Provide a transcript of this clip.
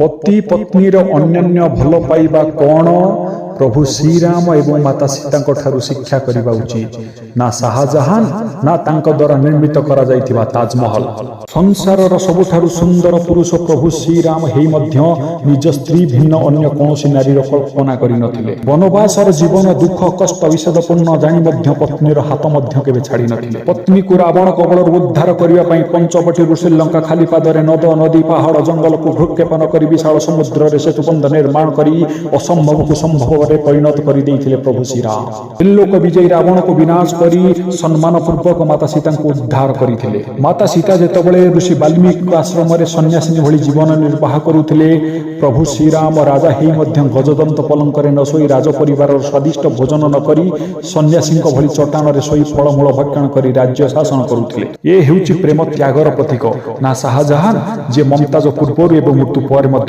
पति पत्नीर अन्योन्य भल पाइबा कौन प्रभु श्रीराम एवं माता सीता ठारू शिक्षा करने उचित ना शाहजहान ना तांको द्वारा निर्मित करा जाइथिबा ताजमहल संसार सबुठारु सुंदर पुरुष प्रभु श्रीराम हेई मध्य निज स्त्री भिन्न अन्य कौनसी नारीर कल्पना करि नथिले। वनवासर जीवन दुख कष्ट विषदपूर्ण जानी मध्य पत्नीर हाथ मध्य केबे छाड़ी नथिले। पत्नी को रावण कबलर उद्धार करिया पई पंचवटी श्रीलंका खाली पादरे नद नदी पहाड़ जंगल को भृक्षेपण करी विशाल समुद्र रे सेतुबंध निर्माण करी असंभव को संभव परिणत कर प्रभु श्रीराम। त्रिलोक विजयी रावण को विनाश करी सम्मान पूर्वक माता सीता को उद्धार करते। माता सीता जेतबेले ऋषि वाल्मीकि आश्रम रे सन्यासिनी भली जीवन निर्वाह करुथिले प्रभु श्रीराम राजा हेई मध्य गजदंत पलंकरे न सोई राज परिवार स्वादिष्ट भोजन न करी सन्यासी भली चट्टान रे सोई फलमूल भक्षण करी राज्य शासन करुथिले। ये हेउची प्रेम त्यागर प्रतीक ना शाहजहान जे ममताज पूर्व एवं मृत्यु पर